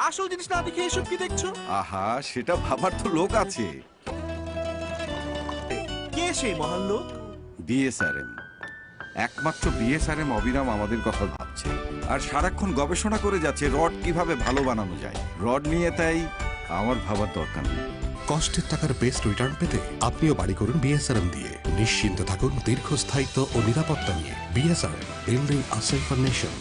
আসল জিনিস না দেখে এসব কি দেখছো? আহা, সেটা ভাবার তো লোক আছে। কে সেই মহান লোক? বিএসআরএম। একমাত্র বিএসআরএম অবিরাম আমাদের কথা ভাবছে আর সারাক্ষণ গবেষণা করে যাচ্ছে রড কিভাবে ভালো বানানো যায়। রড নিয়ে তাই আমার ভাবার দরকার নেই। কষ্টের টাকার বেস্ট রিটার্ন পেতে আপনিও বাড়ি করুন বিএসআরএম দিয়ে। নিশ্চিন্ত থাকুন দীর্ঘস্থায়িত্ব ও নিরাপত্তা নিয়ে। BSRM, building a safer nation.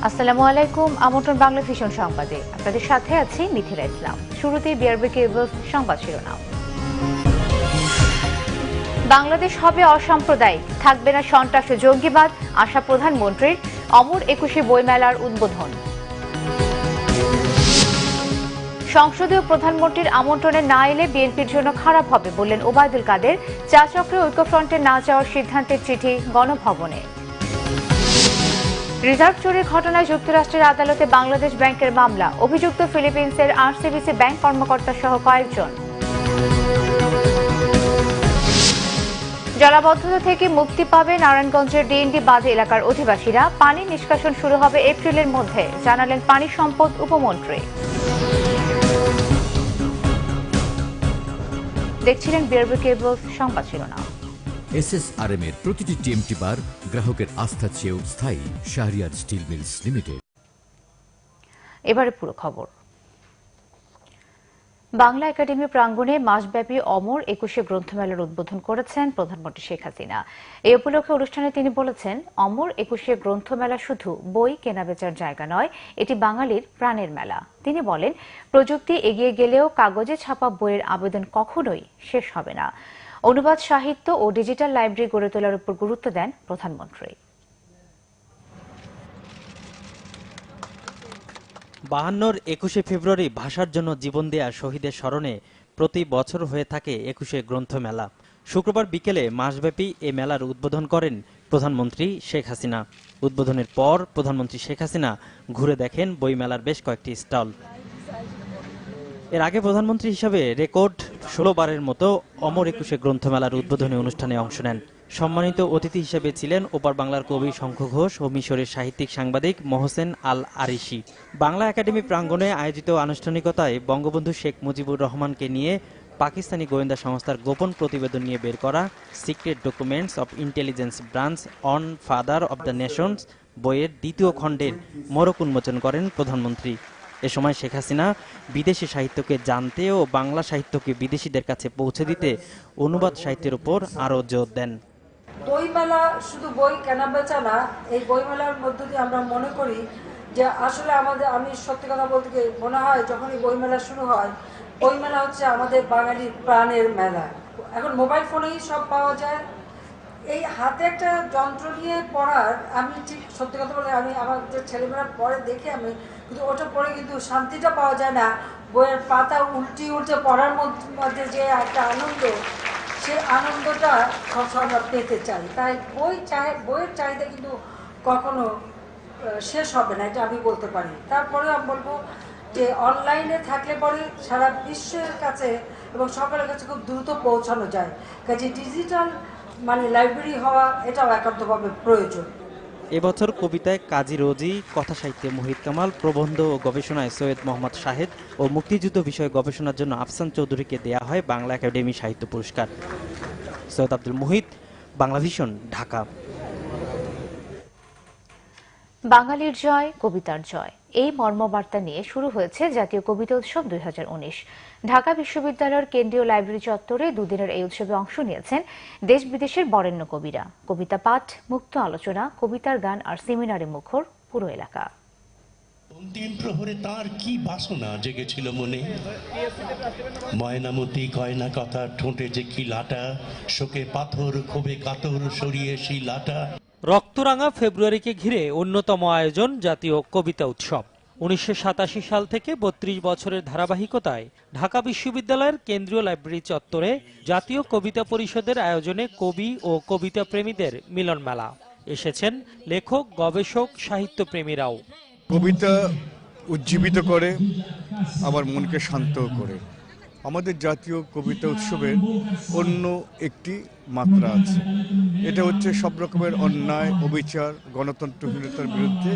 আসসালামু আলাইকুম। আমন্ত্রণ বাংলা ভিশন সংবাদে, আপনাদের সাথে আছি মিথিলা ইসলাম। শুরুতেই বিআরবি কেবলস সংবাদ শিরোনাম। বাংলাদেশ হবে অসাম্প্রদায়িক, থাকবে না সন্ত্রাস ও জঙ্গিবাদ, আশা প্রধানমন্ত্রীর। অমর ২১শে বইমেলার উদ্বোধন। সংসদীয় প্রধানমন্ত্রীর আমন্ত্রণে না এলে বিএনপির জন্য খারাপ হবে বললেন ওবায়দুল কাদের। চা চক্রে ঐক্যফ্রন্টে না যাওয়ার সিদ্ধান্তের চিঠি গণভবনে। রিজার্ভ চুরির ঘটনায় যুক্তরাষ্ট্রের আদালতে বাংলাদেশ ব্যাংকের মামলা, অভিযুক্ত ফিলিপিন্সের আরসিবিসি ব্যাংক কর্মকর্তা সহ কয়েকজন। জলাবদ্ধতা থেকে মুক্তি পাবে নারায়ণগঞ্জের ডিএনডি বাঁধ এলাকার অধিবাসীরা। পানি নিষ্কাশন শুরু হবে এপ্রিলের মধ্যে, জানালেন পানি সম্পদ উপমন্ত্রী। দেখছিলেন বিআরবি কেবলস সংবাদ শিরোনাম। এসএসআরএম এর প্রতিটি টিএমটি বার গ্রাহকের আস্থা চেয়েও স্থায়ী। Shahriar steel mills limited. এবারে পুরো খবর। বাংলা একাডেমি প্রাঙ্গণে মাসব্যাপী অমর ২১শে গ্রন্থমেলার উদ্বোধন করেছেন প্রধানমন্ত্রী শেখ হাসিনা। এই উপলক্ষে অনুষ্ঠানে তিনি বলেছেন, অমর ২১শে গ্রন্থমেলা শুধু বই কেনাবেচার জায়গা নয়, এটি বাঙালির প্রাণের মেলা। তিনি বলেন, প্রযুক্তি এগিয়ে গেলেও কাগজে ছাপা বইয়ের আবেদন কখনোই শেষ হবে না। অনুবাদ সাহিত্য ও ডিজিটাল লাইব্রেরি গড়ে তোলার উপর গুরুত্ব দেন প্রধানমন্ত্রী। ৫২-র ২১শে ফেব্রুয়ারি ভাষার জন্য জীবন দেয়া শহীদের স্মরণে প্রতি বছর হয়ে থাকে ২১শে গ্রন্থমেলা। শুক্রবার বিকেলে মাসব্যাপী এ মেলার উদ্বোধন করেন প্রধানমন্ত্রী শেখ হাসিনা। উদ্বোধনের পর প্রধানমন্ত্রী শেখ হাসিনা ঘুরে দেখেন বইমেলার বেশ কয়েকটি স্টল। এর আগে প্রধানমন্ত্রী হিসাবে রেকর্ড ১৬ বারের মতো অমর ২১শে গ্রন্থমেলার উদ্বোধনী অনুষ্ঠানে অংশ নেন। সম্মানিত অতিথি হিসেবে ছিলেন ওপার বাংলার কবি শঙ্খ ঘোষ ও মিশরের সাহিত্যিক সাংবাদিক মহসেন আল আরিশি। বাংলা একাডেমি প্রাঙ্গণে আয়োজিত আনুষ্ঠানিকতায় বঙ্গবন্ধু শেখ মুজিবুর রহমানকে নিয়ে পাকিস্তানি গোয়েন্দা সংস্থার গোপন প্রতিবেদন নিয়ে বের করা secret documents of intelligence branch on father of the Nations বইয়ের ২য় খণ্ডের মোড়ক উন্মোচন করেন প্রধানমন্ত্রী। এ সময় শেখ হাসিনা বিদেশি সাহিত্যকে জানতে ও বাংলা সাহিত্যকে বিদেশিদের কাছে পৌঁছে দিতে অনুবাদ সাহিত্যের উপর আরও জোর দেন। বইমেলা শুধু বই কেনাবেচা না, এই বইমেলার মধ্য দিয়ে আমরা মনে করি যে আসলে আমি সত্যি কথা বলতে মনে হয় যখন এই বইমেলা শুরু হয়, বইমেলা হচ্ছে আমাদের বাঙালির প্রাণের মেলা। এখন মোবাইল ফোনেই সব পাওয়া যায়। এই হাতে একটা যন্ত্র নিয়ে পড়ার, আমি ঠিক সত্যি কথা বলে আমার যে ছেলেমেয়েরা পড়ে দেখে কিন্তু ওটা পড়ে কিন্তু শান্তিটা পাওয়া যায় না। বইয়ের পাতা উল্টে পড়ার মধ্যে যে একটা আনন্দ, সেই আনন্দটা আমরা পেতে চাই। তাই বইয়ের চাহিদা কিন্তু কখনো শেষ হবে না, এটা আমি বলতে পারি। তারপরেও আমি বলবো যে অনলাইনে থাকলে পরে সারা বিশ্বের কাছে এবং সকলের কাছে খুব দ্রুত পৌঁছানো যায়। কাজে ডিজিটাল লাইব্রেরি হওয়া এটাও একান্তভাবে প্রয়োজন। এবছর কবিতায় কাজী রোজি, কথা সাহিত্যে মোহিত কামাল, প্রবন্ধ ও গবেষণায় সৈয়দ মোহাম্মদ শাহেদ ও মুক্তিযুদ্ধ বিষয়ে গবেষণার জন্য আফসান চৌধুরীকে দেয়া হয় বাংলা একাডেমি সাহিত্য পুরস্কার। সৈয়দ আব্দুল মুহিত, বাংলাভিশন, ঢাকা। বাঙালির জয়, কবিতার জয়, এই মর্মবার্তা নিয়ে শুরু হয়েছে জাতীয় কবিতা উৎসব 2019। ঢাকা বিশ্ববিদ্যালয়ের কেন্দ্রীয় লাইব্রেরি চত্বরে দুদিনের এই উৎসবে অংশ নিয়েছেন দেশ বিদেশের বরেণ্য কবিরা। কবিতা পাঠ, মুক্ত আলোচনা, কবিতার গান আর সেমিনারে মুখর পুরো এলাকা। অন্তিম প্রহরে তার কি বাসনা জেগেছিল মনে, ময়নামতি কয়না কথা ঠোঁটে যে কি লাটা, শোকে পাথর ক্ষোভে কাতর সরিয়ে সেই লাটা। রক্তরাঙা ফেব্রুয়ারিকে ঘিরে অন্যতম আয়োজন জাতীয় কবিতা উৎসব। 1987 সাল থেকে 32 বছরের ধারাবাহিকতায় ঢাকা বিশ্ববিদ্যালয়ের কেন্দ্রীয় লাইব্রেরি চত্বরে জাতীয় কবিতা পরিষদের আয়োজনে কবি ও কবিতা প্রেমীদের মিলন মেলা। এসেছেন লেখক, গবেষক, সাহিত্যপ্রেমীরাও। কবিতা উজ্জীবিত করে, আমার মনকে শান্ত করে। আমাদের জাতীয় কবিতা উৎসবের অন্য একটি মাত্রা আছে, এটা হচ্ছে সব রকমের অন্যায়, অবিচার, গণতন্ত্রহীনতার বিরুদ্ধে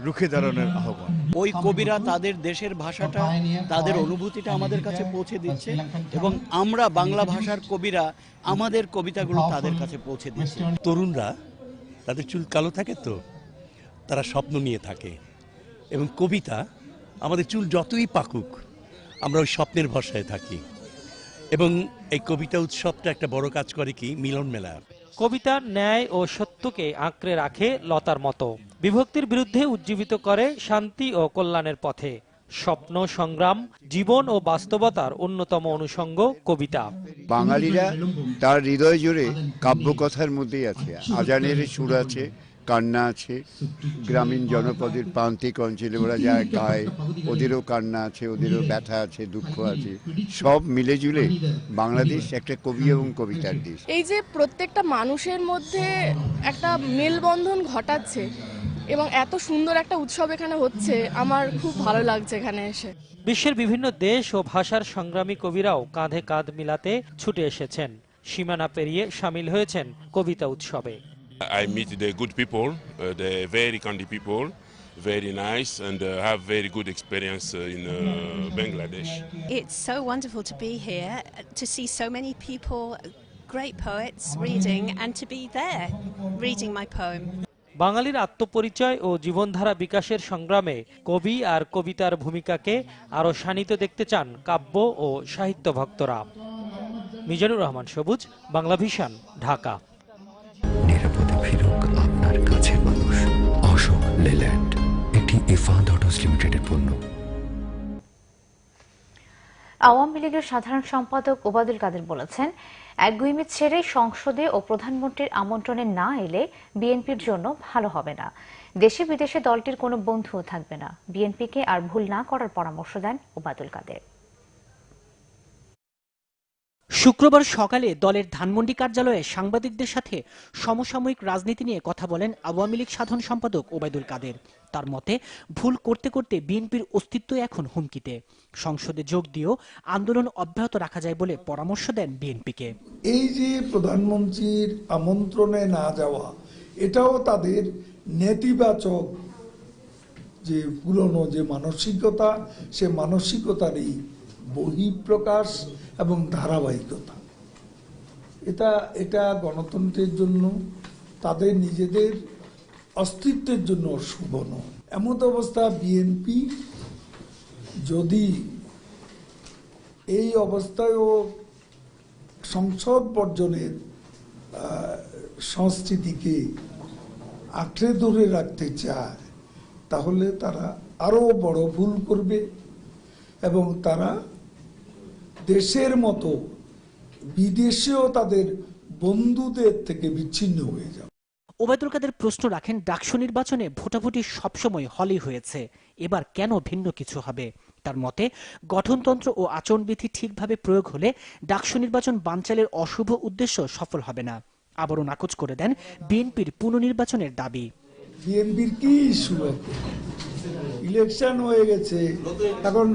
রুখে দাঁড়ানোর আহ্বান। ওই কবিরা তাদের দেশের ভাষাটা, তাদের অনুভূতিটা আমাদের কাছে পৌঁছে দিচ্ছে এবং আমরা বাংলা ভাষার কবিরা আমাদের কবিতাগুলো তাদের কাছে পৌঁছে দিচ্ছি। তরুণরা তাদের চুল কালো থাকে, তো তারা স্বপ্ন নিয়ে থাকে, এবং কবিতা আমাদের চুল যতই পাকুক আমরা ওই স্বপ্নের ভরসায় থাকি। এবং এই কবিতা উৎসবটা একটা বড় কাজ করে কি, মিলন মেলা। কবিতা ন্যায় ও সত্যকে আঁকড়ে রাখে লতার মতো, বিভক্তির বিরুদ্ধে উজ্জীবিত করে শান্তি ও কল্যাণের পথে। স্বপ্ন, সংগ্রাম, জীবন ও বাস্তবতার অন্যতম অনুষঙ্গ কবিতা। বাঙালিরা তার হৃদয় জুড়ে কাব্যকথার মধ্যেই আছে, আজানের সুর আছে, কান্না আছে, গ্রামীণ জনপদের প্রান্তিক অঞ্চলে ওরা যা গায় ওদেরও কান্না আছে, ওদেরও ব্যথা আছে, দুঃখ আছে, সব মিলে জুলে বাংলাদেশ একটা কবি এবং কবিতার দেশ। এই যে প্রত্যেকটা মানুষের মধ্যে একটা মেলবন্ধন ঘটাচ্ছে এবং এত সুন্দর একটা উৎসব এখানে হচ্ছে, আমার খুব ভালো লাগছে এখানে এসে। বিশ্বের বিভিন্ন দেশ ও ভাষার সংগ্রামী কবিরাও কাঁধে কাঁধ মিলাতে ছুটে এসেছেন, সীমানা পেরিয়ে সামিল হয়েছেন কবিতা উৎসবে। I meet the good people, the very kind people, very nice, and have very good experience in Bangladesh. It's so wonderful to be here, to see so many people, great poets reading, and to be there reading my poem. বাঙালির আত্মপরিচয় ও জীবনধারা বিকাশের সংগ্রামে কবি আর কবিতার ভূমিকাকে আরো শানিত দেখতে চান কাব্য ও সাহিত্য ভক্তরা। মিজানুর রহমান সবুজ, বাংলাভিশন, ঢাকা। নিরাপদে ফিরুক আপনার কাছের মানুষ। অশোক লেল্যান্ড, এটি ইরফান অটোস লিমিটেডের পণ্য। আওয়ামী লীগের সাধারণ সম্পাদক ওবায়দুল কাদের বলেছেন, একগুঁয়েমি ছেড়ে সংসদে ও প্রধানমন্ত্রীর আমন্ত্রণে না এলে বিএনপির জন্য ভালো হবে না। দেশে বিদেশে দলটির কোনো বন্ধুও থাকবে না। বিএনপিকে আর ভুল না করার পরামর্শ দেন ওবায়দুল কাদের। শুক্রবার সকালে দলের ধানমন্ডি কার্যালয়ে সাংবাদিকদের সাথে সমসাময়িক রাজনীতি নিয়ে কথা বলেন আওয়ামী লীগ সাধারণ সম্পাদক ওবায়দুল কাদের। তার মতে, ভুল করতে করতে বিএনপির অস্তিত্ব এখন হুমকিতে। সংসদে যোগ দিয়েও আন্দোলন অব্যাহত রাখা যায় বলে পরামর্শ দেন বিএনপিকে। এই যে প্রধানমন্ত্রীর আমন্ত্রণে না যাওয়া, এটাও তাদের নেতিবাচক যে পুরনো যে মানসিকতা, সে মানসিকতারই বহিঃপ্রকাশ এবং ধারাবাহিকতা। এটা গণতন্ত্রের জন্য, তাদের নিজেদের অস্তিত্বের জন্য শুভ নয়। এমন অবস্থা বিএনপি যদি এই অবস্থায়ও সংসদ বর্জনের সংস্কৃতিকে আঁকড়ে ধরে রাখতে চায়, তাহলে তারা আরো বড় ভুল করবে এবং তারা দেশের মতো বিদেশেও তাদের বন্ধুদের থেকে বিচ্ছিন্ন হয়ে যাবে। ওবায়দুল কাদের প্রশ্ন রাখেন, ডাকসু নির্বাচনে ভোটাভুটি সবসময় হলেই হয়েছে, এবার কেন ভিন্ন কিছু হবে? তার মতে, গঠনতন্ত্র ও আচরণবিধি ঠিকভাবে প্রয়োগ হলে ডাকসু নির্বাচন বানচালের অশুভ উদ্দেশ্য সফল হবে না। আবারও নাকচ করে দেন বিএনপির পুনর্নির্বাচনের দাবি। বিএনপির কি ইস্যু? ইলেকশন হয়ে গেছে, এখন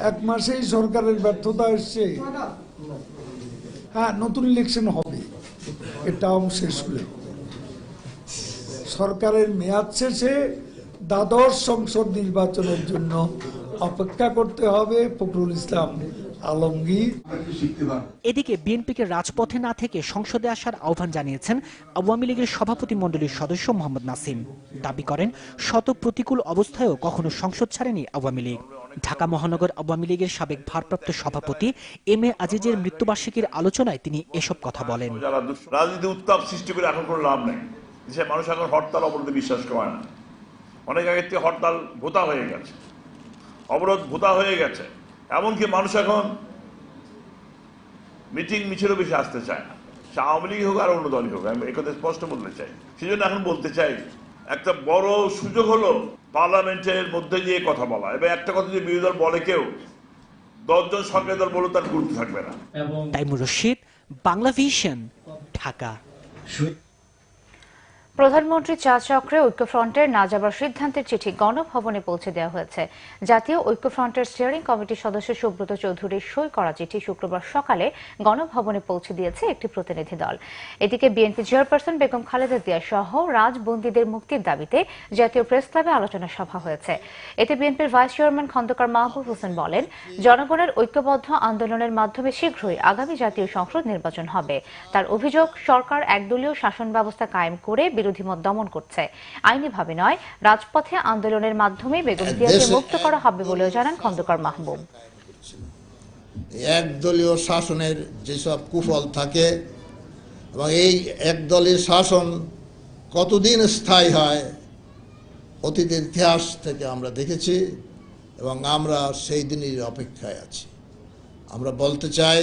এক মাসেই সরকারের ব্যর্থতা এসছে। হ্যাঁ, নতুন ইলেকশন হবে, এটাও শেষ হলে সরকারের মেয়াদ শেষে দ্বাদশ সংসদ নির্বাচনের জন্য অপেক্ষা করতে হবে। ফখরুল ইসলাম আলমগীর। এদিকে বিএনপিকে রাজপথে না থেকে সংসদে আসার আহ্বান জানিয়েছেন আওয়ামী লীগের সভাপতি মণ্ডলীর সদস্য মোহাম্মদ নাসিম। দাবি করেন শত প্রতিকূল অবস্থায়ও কখনো সংসদ ছাড়েনি আওয়ামী লীগ। ঢাকা মহানগর আওয়ামী লীগের সাবেক ভারপ্রাপ্ত সভাপতি এম এ আজিজের মৃত্যুবার্ষিকীর আলোচনায় তিনি এসব কথা বলেন। রাজনীতি উত্তাপ সৃষ্টি করে এখন কোনো লাভ নেই। দেশের মানুষ এখন হরতাল অবরোধে বিশ্বাস করে না। অনেক আগের থেকে হরতাল ভোতা হয়ে গেছে, অবরোধ ভোতা হয়ে গেছে। এমনকি মানুষ এখন মিটিং মিছিলও বেশি আসতে চায় না, সে আওয়ামী লীগ হোক আর অন্য দলই হোক। আমি এই কথা স্পষ্ট বলতে চাই। সেই জন্য এখন বলতে চাই, একটা বড় সুযোগ হলো পার্লামেন্টের মধ্যে দিয়ে কথা বলা। এবং একটা কথা যদি বিরোধী দল বলে কেউ, 10 জন সরকারি দল বলে তার গুরুত্ব থাকবে না। তাইমুর রশিদ, বাংলা ভিশন, ঢাকা। প্রধানমন্ত্রী চা চক্রে ঐক্যফ্রন্টের না যাবার সিদ্ধান্তের চিঠি গণভবনে পৌঁছে দেওয়া হয়েছে। জাতীয় ঐক্যফ্রন্টের স্টিয়ারিং কমিটির সদস্য সুব্রত চৌধুরীর সই করা চিঠি শুক্রবার সকালে গণভবনে পৌঁছে দিয়েছে একটি প্রতিনিধি দল। এদিকে বিএনপি চেয়ারপারসন বেগম খালেদা জিয়া সহ রাজবন্দীদের মুক্তির দাবিতে জাতীয় প্রেস ক্লাবে আলোচনা সভা হয়েছে। এতে বিএনপির ভাইস চেয়ারম্যান খন্দকার মাহবুব হোসেন বলেন, জনগণের ঐক্যবদ্ধ আন্দোলনের মাধ্যমে শীঘ্রই আগামী জাতীয় সংসদ নির্বাচন হবে। তার অভিযোগ, সরকার একদলীয় শাসন ব্যবস্থা কায়েম করে বিরোধী মত দমন করছে। আইনিভাবে নয়, রাজপথে আন্দোলনের মাধ্যমে বেগম জিয়াকে মুক্ত করা হবে বলেও জানান খন্দকার মাহবুব। একদলীয় শাসনের যেসব কুফল থাকে এবং এই একদলীয় শাসন কতদিন স্থায়ী হয় অতীতের ইতিহাস থেকে আমরা দেখেছি এবং আমরা সেই দিনের অপেক্ষায় আছি। আমরা বলতে চাই,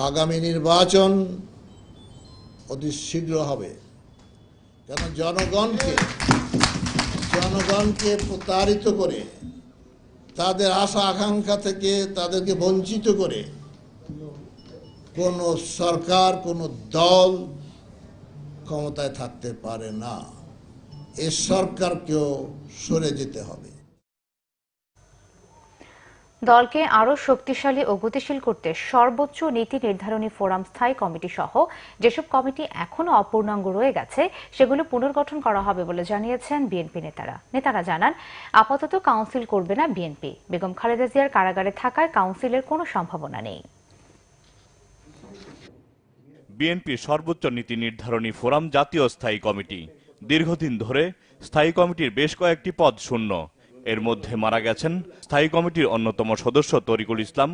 আগামী নির্বাচন অতি শীঘ্র হবে, কেন জনগণকে প্রতারিত করে, তাদের আশা আকাঙ্ক্ষা থেকে তাদেরকে বঞ্চিত করে কোন সরকার, কোন দল ক্ষমতায় থাকতে পারে না। এই সরকারকেও সরে যেতে হবে। দলকে আরও শক্তিশালী ও গতিশীল করতে সর্বোচ্চ নীতি নির্ধারণী ফোরাম স্থায়ী কমিটি সহ যেসব কমিটি এখনো অপূর্ণাঙ্গ রয়ে গেছে সেগুলো পুনর্গঠন করা হবে বলে জানিয়েছেন বিএনপি নেতারা জানান, আপাতত কাউন্সিল করবে না বিএনপি। বেগম খালেদা জিয়ার কারাগারে থাকায় কাউন্সিলের কোনো সম্ভাবনা নেই। বিএনপির সর্বোচ্চ নীতি নির্ধারণী ফোরাম জাতীয় স্থায়ী কমিটি দীর্ঘদিন ধরে স্থায়ী কমিটির বেশ কয়েকটি পদ শূন্য। এর মধ্যে মারা গেছেন স্থায়ী কমিটির অন্যতম সদস্য তরিকুল ইসলাম,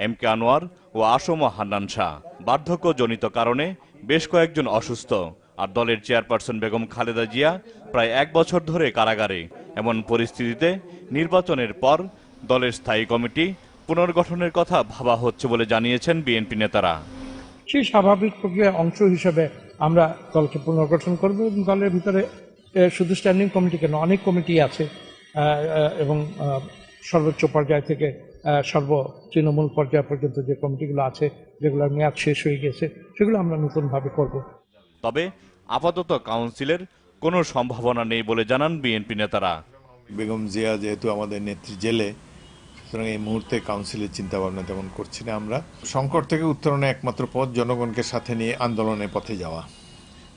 এম কে আনোয়ার ও আসম হান্নান শাহ। বার্ধক্যজনিত কারণে বেশ কয়েকজন অসুস্থ। আর দলের চেয়ারপারসন বেগম খালেদা জিয়া প্রায় 1 বছর ধরে কারাগারে। এমন পরিস্থিতিতে নির্বাচনের পর দলের স্থায়ী কমিটি পুনর্গঠনের কথা ভাবা হচ্ছে বলে জানিয়েছেন বিএনপি নেতারা। সেই স্বাভাবিক প্রক্রিয়ার অংশ হিসেবে আমরা দলকে পুনর্গঠন করব এবং দলের ভিতরে শুধু স্ট্যান্ডিং কমিটি কেন, অনেক কমিটি আছে এবং সর্বোচ্চ পর্যায় থেকে তৃণমূল পর্যায় পর্যন্ত যে কমিটিগুলো আছে, যেগুলোর মেয়াদ শেষ হয়ে গেছে, সেগুলো আমরা নতুনভাবে করব। তবে আপাতত কাউন্সিলের কোনো সম্ভাবনা নেই বলে জানান বিএনপি নেতারা। বেগম জিয়া যেহেতু আমাদের নেত্রী জেলে, সুতরাং এই মুহূর্তে কাউন্সিলের চিন্তা ভাবনা তেমন করছি না আমরা। সংকট থেকে উত্তরণে একমাত্র পথ জনগণকে সাথে নিয়ে আন্দোলনের পথে যাওয়া।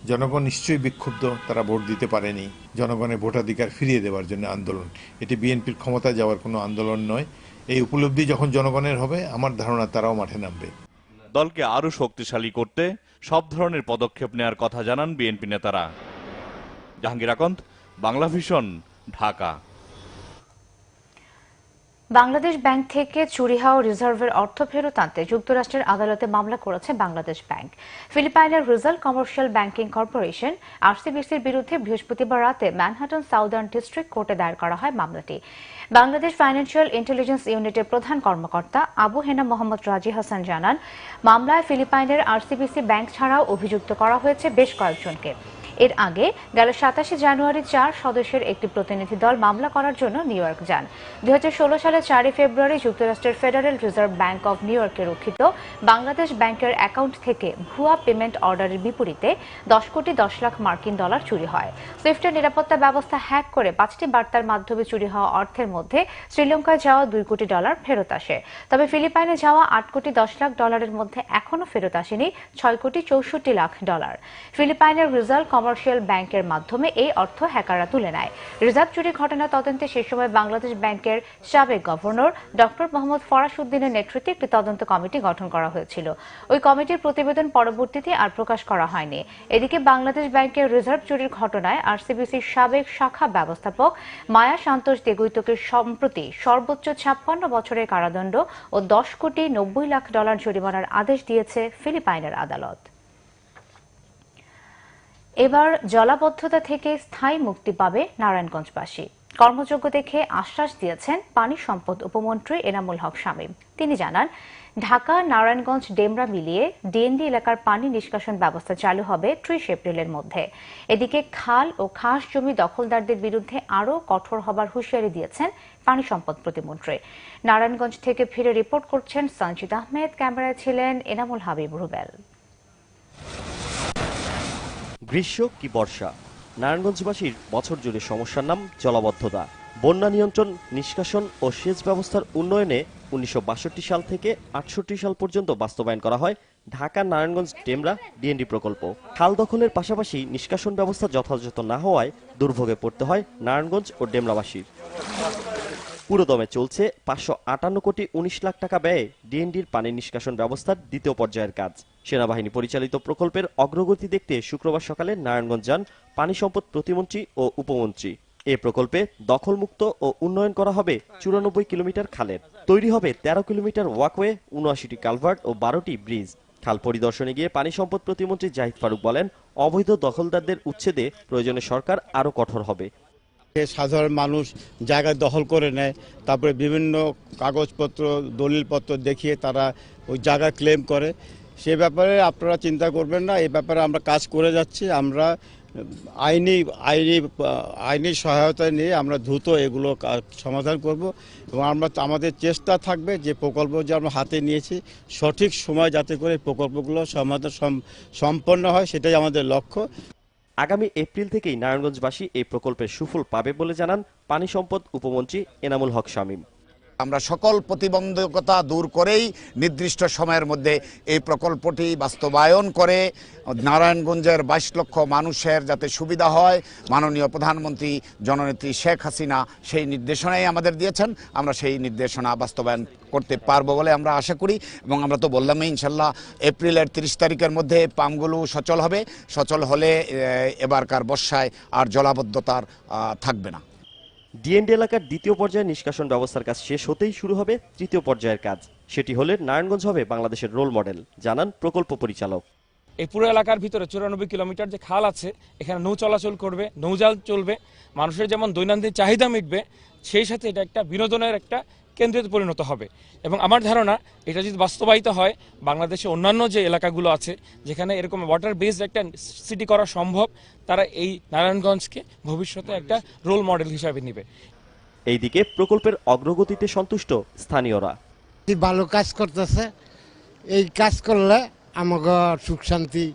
জনগণ নিশ্চয়ই বিক্ষুব্ধ, তারা ভোট দিতে পারেনি। জনগণের ভোটাধিকার ফিরিয়ে দেওয়ার জন্য আন্দোলন, এটি বিএনপির ক্ষমতায় যাওয়ার কোনো আন্দোলন নয়। এই উপলব্ধি যখন জনগণের হবে, আমার ধারণা তারাও মাঠে নামবে। দলকে আরো শক্তিশালী করতে সব ধরনের পদক্ষেপ নেওয়ার কথা জানান বিএনপি নেতারা। জাহাঙ্গীর আকন্দ, বাংলা ভিশন, ঢাকা। বাংলাদেশ ব্যাংক থেকে চুরি হওয়া রিজার্ভের অর্থ ফেরত আনতে যুক্তরাষ্ট্রের আদালতে মামলা করেছে বাংলাদেশ ব্যাংক। ফিলিপাইনের রিজাল কমার্শিয়াল ব্যাংকিং কর্পোরেশন আরসিবিসির বিরুদ্ধে বৃহস্পতিবার রাতে ম্যানহাটন সাউদার্ন ডিস্ট্রিক্ট কোর্টে দায়ের করা হয় মামলাটি। বাংলাদেশ ফাইন্যান্সিয়াল ইন্টেলিজেন্স ইউনিটের প্রধান কর্মকর্তা আবু হেনা মোহাম্মদ রাজি হাসান জানান, মামলায় ফিলিপাইনের আরসিবিসি ব্যাংক ছাড়াও অভিযুক্ত করা হয়েছে বেশ কয়েকজনকে। এর আগে গেল 27 জানুয়ারি 4 সদস্যের একটি প্রতিনিধি দল মামলা করার জন্য নিউ ইয়র্ক যান। 2016 সালের 4 ফেব্রুয়ারি যুক্তরাষ্ট্রের federal reserve bank of new ইয়র্কে রক্ষিত বাংলাদেশ ব্যাংকের অ্যাকাউন্ট থেকে ভুয়া পেমেন্ট অর্ডারের বিপরীতে 10 কোটি 10 লাখ মার্কিন ডলার চুরি হয়। সুইফটের নিরাপত্তা ব্যবস্থা হ্যাক করে 5টি বার্তার মাধ্যমে চুরি হওয়া অর্থের মধ্যে শ্রীলঙ্কায় যাওয়া 2 কোটি ডলার ফেরত আসে। তবে ফিলিপাইনে যাওয়া 8 কোটি 10 লাখ ডলারের মধ্যে এখনও ফেরত আসেনি 6 কোটি 64 লাখ ডলার। ফিলিপাইনের রিজাল কমার্শিয়াল ব্যাংকের মাধ্যমে এই অর্থ হ্যাকাররা তুলে নেয়। রিজার্ভ চুরি ঘটনা তদন্তে সে সময় বাংলাদেশ ব্যাংকের সাবেক গভর্নর ডক্টর মোহাম্মদ ফরাস উদ্দিনের নেতৃত্বে একটি তদন্ত কমিটি গঠন করা হয়েছিল। ওই কমিটির প্রতিবেদন পরবর্তীতে আর প্রকাশ করা হয়নি। এদিকে বাংলাদেশ ব্যাংকের রিজার্ভ চুরির ঘটনায় আরসিবিসির সাবেক শাখা ব্যবস্থাপক মায়া সান্তোষ দেগুইতোকে সম্প্রতি সর্বোচ্চ 56 বছরের কারাদণ্ড ও $10 কোটি 90 লাখ জরিমানার আদেশ দিয়েছে ফিলিপাইনের আদালত। এবার জলাবদ্ধতা থেকে স্থায়ী মুক্তি পাবে নারায়ণগঞ্জবাসী। কর্মযোগ্য দেখে আশ্বাস দিয়েছেন পানি সম্পদ উপমন্ত্রী এনামুল হক শামীম। তিনি জানান, ঢাকা নারায়ণগঞ্জ ডেমরা মিলিয়ে ডিএনডি এলাকার পানি নিষ্কাশন ব্যবস্থা চালু হবে 30 এপ্রিলের মধ্যে। এদিকে খাল ও খাস জমি দখলদারদের বিরুদ্ধে আরও কঠোর হবার হুঁশিয়ারি দিয়েছেন পানি সম্পদ প্রতিমন্ত্রী। নারায়ণগঞ্জ থেকে ফিরে রিপোর্ট করছেন সঞ্জিদ আহমেদ, ক্যামেরায় ছিলেন এনামুল হাবিব রুবেল। গ্রীষ্ম কি বর্ষা, নারায়ণগঞ্জবাসীর বছর জুড়ে সমস্যার নাম জলাবদ্ধতা। বন্যা নিয়ন্ত্রণ, নিষ্কাশন ও সেচ ব্যবস্থার উন্নয়নে 1962 সাল থেকে 68 সাল পর্যন্ত বাস্তবায়ন করা হয় ঢাকা নারায়ণগঞ্জ ডেমরা ডিএনডি প্রকল্প। খাল দখলের পাশাপাশি নিষ্কাশন ব্যবস্থা যথাযথ না হওয়ায় দুর্ভোগে পড়তে হয় নারায়ণগঞ্জ ও ডেমরাবাসীর। পুরোদমে চলছে 558 কোটি 19 লাখ টাকা ব্যয়ে ডিএনডির পানি নিষ্কাশন ব্যবস্থার দ্বিতীয় পর্যায়ের কাজ। সেনাবাহিনী পরিচালিত প্রকল্পের অগ্রগতি দেখতে শুক্রবার সকালে নারায়ণগঞ্জ যান পানি সম্পদ প্রতিমন্ত্রী ও উপমন্ত্রী। এ প্রকল্পে দখলমুক্ত ও উন্নয়ন করা হবে 94 কিলোমিটার খালের। তৈরি হবে 13 কিলোমিটার ওয়াকওয়ে, 79টি কালভার্ট ও 12টি ব্রিজ। খাল পরিদর্শনে গিয়ে পানি সম্পদ প্রতিমন্ত্রী জাহিদ ফারুক বলেন, অবৈধ দখলদারদের উচ্ছেদে প্রয়োজনে সরকার আরও কঠোর হবে। সাধারণ মানুষ জায়গা দখল করে নেয়, তারপরে বিভিন্ন কাগজপত্র দলিলপত্র দেখিয়ে তারা ওই জায়গা ক্লেম করে। সে ব্যাপারে আপনারা চিন্তা করবেন না, এই ব্যাপারে আমরা কাজ করে যাচ্ছি। আমরা আইনি সহায়তা নিয়ে আমরা দ্রুত এগুলো সমাধান করব এবং আমাদের চেষ্টা থাকবে যে প্রকল্প যে আমরা হাতে নিয়েছি সঠিক সময় যাতে করে প্রকল্পগুলো সমাধান সম্পন্ন হয়, সেটাই আমাদের লক্ষ্য। আগামী এপ্রিল থেকেই নারায়ণগঞ্জবাসী এই প্রকল্পের সুফল পাবে বলে জানান পানি সম্পদ উপমন্ত্রী এনামুল হক শামীম। আমরা সকল প্রতিবন্ধকতা দূর করেই নির্দিষ্ট সময়ের মধ্যে এই প্রকল্পটি বাস্তবায়ন করে নারায়ণগঞ্জের 22 লক্ষ মানুষের যাতে সুবিধা হয়, মাননীয় প্রধানমন্ত্রী জননেত্রী শেখ হাসিনা সেই নির্দেশনাই আমাদের দিয়েছেন। আমরা সেই নির্দেশনা বাস্তবায়ন করতে পারবো বলে আমরা আশা করি এবং আমরা তো বললামই ইনশাল্লাহ এপ্রিলের 30 তারিখের মধ্যে পাম্পগুলো সচল হবে। সচল হলে এবারকার বর্ষায় আর জলাবদ্ধতার থাকবে না। ডিএনডি এলাকার দ্বিতীয় পর্যায়ে নিষ্কাশন ব্যবস্থার কাজ শেষ হতেই শুরু হবে তৃতীয় পর্যায়ের কাজ। সেটি হলে নারায়ণগঞ্জ হবে বাংলাদেশের রোল মডেল, জানান প্রকল্প পরিচালক। এই পুরো এলাকার ভিতরে 94 কিলোমিটার যে খাল আছে, এখানে নৌ চলাচল করবে, নৌজাল চলবে, মানুষের যেমন দৈনন্দিন চাহিদা মিটবে, সেই সাথে এটা একটা বিনোদনের একটা কেন্দ্রে পরিণত হবে। এবং আমার ধারণা এটা যদি বাস্তবায়িত হয়, বাংলাদেশে অন্যান্য যে এলাকাগুলো আছে যেখানে এরকম ওয়াটার বেসড একটা সিটি করা সম্ভব, তারা এই নারায়ণগঞ্জকে ভবিষ্যতে একটা রোল মডেল হিসাবে নেবে। এইদিকে প্রকল্পের অগ্রগতিতে সন্তুষ্ট স্থানীয়রা। ভালো কাজ করতেছে, এই কাজ করলে আমাকে সুখ শান্তি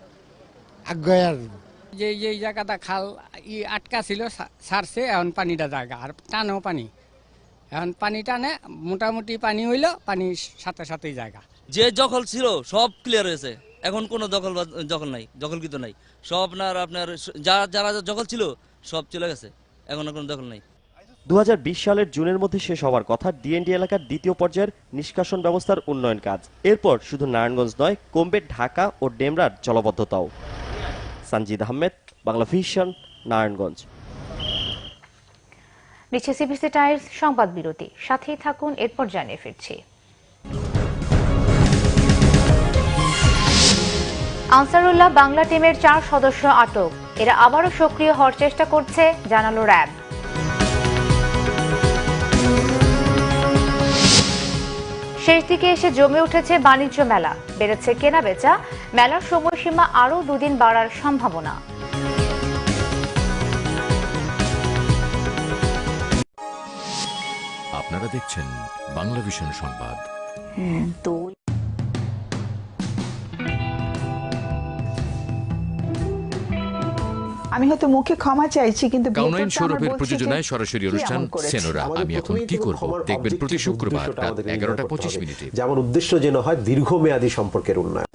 আগ্রহ আসবে। যে জায়গাটা খাল আটকা ছিল ছাড়ছে, এখন পানিটা জায়গা আর টানেও পানি, এখন পানি টানে মোটামুটি পানি হইল, পানির সাথে সাথেই জায়গা। যে দখল ছিল সব ক্লিয়ার হয়েছে, এখন কোনো দখল নাই, দখলকৃত নাই। সব আপনার যারা দখল ছিল সব চলে গেছে, এখন কোনো দখল নাই। 2020 সালের জুনের মধ্যে শেষ হওয়ার কথা ডিএনডি এলাকার দ্বিতীয় পর্যায়ের নিষ্কাশন ব্যবস্থার উন্নয়ন কাজ। এরপর শুধু নারায়ণগঞ্জ নয়, কমবে ঢাকা ও ডেমরার জলাবদ্ধতাও। সঞ্জিদ আহমেদ, বাংলা ভিশন, নারায়ণগঞ্জ। নিচে সিবিসি টাইমস সংবাদ বিরতি, সাথেই থাকুন, এরপর জানিয়ে ফিরছি। আনসারুল্লাহ বাংলা টিমের 4 সদস্য আটক, এরা আবারও সক্রিয় হওয়ার চেষ্টা করছে, জানালো র্যাব। শেষ দিকে এসে জমে উঠেছে বাণিজ্য মেলা, বেড়েছে কেনা বেচা, মেলার সময়সীমা আরও 2 দিন বাড়ার সম্ভাবনা। আপনারা দেখছেন বাংলা ভিশন সংবাদ। আমি হয়তো মুখে ক্ষমা চাইছি, কিন্তু কাউনাইন সৌরভের প্রযোজনায় সরাসরি অনুষ্ঠান সেনোরা আমি এখন কি করব দেখবেন প্রতি শুক্রবার রাত 11:25। যেমন উদ্দেশ্য যেন হয় দীর্ঘমেয়াদী সম্পর্কের উন্নয়ন।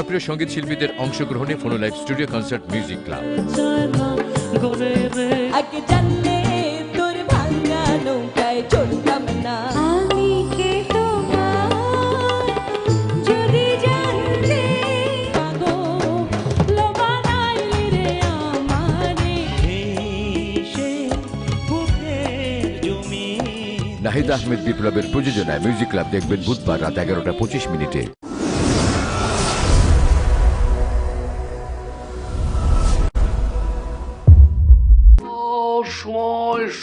জনপ্রিয় সঙ্গীত শিল্পীদের অংশগ্রহণে phono live studio concert music club. Nahid Ahmed বিপ্লবের প্রযোজনায় মিউজিক ক্লাব দেখবেন বুধবার রাত 11:25।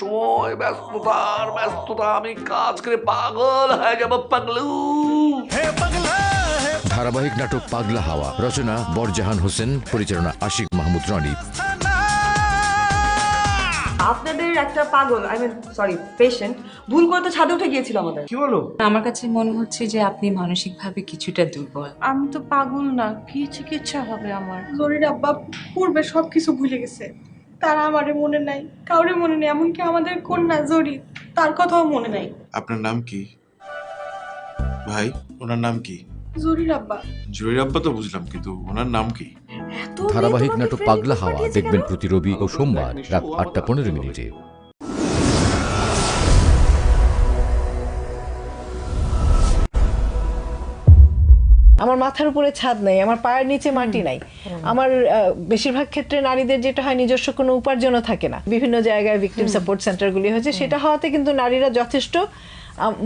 সময় ব্যস্ততা আমি কাজ করে পাগল হয়ে যাব পাগলু। ধারাবাহিক নাটক পাগলা হাওয়া, রচনা বরজাহান হোসেন, পরিচালনা আশিক মাহমুদ রনি। আপনাদের একটা পাগল পেশেন্ট ভুল করে তো ছাদে উঠে গিয়েছিল আমাদের। কি বলো? আমার কাছে মনে হচ্ছে যে আপনি মানসিকভাবে কিছুটা দুর্বল। আমি তো পাগল না, কি চিকিৎসা হবে আমার? জরির আব্বা পূর্বে সবকিছু ভুলে গেছে, তারা আমারে মনে নাই, কাউরে মনে নেই, এমনকি আমাদের কন্যা জরি তার কথাও মনে নাই। আপনার নাম কি ভাই? ওনার নাম কি? জরির আব্বা। জহির আব্বা তো বুঝলাম, কিন্তু ওনার নাম কি? ধারাবাহিক নাটক পাগলা হাওয়া দেখবেন প্রতি রবি ও সোমবার রাত 8:15। আমার মাথার উপরে ছাদ নাই, আমার পায়ের নিচে মাটি নাই। আমার বেশিরভাগ ক্ষেত্রে নারীদের যেটা হয় নিজস্ব কোনো উপার্জনও থাকে না। বিভিন্ন জায়গায় ভিকটিম সাপোর্ট সেন্টারগুলি হয়েছে, সেটা হওয়াতে কিন্তু নারীরা যথেষ্ট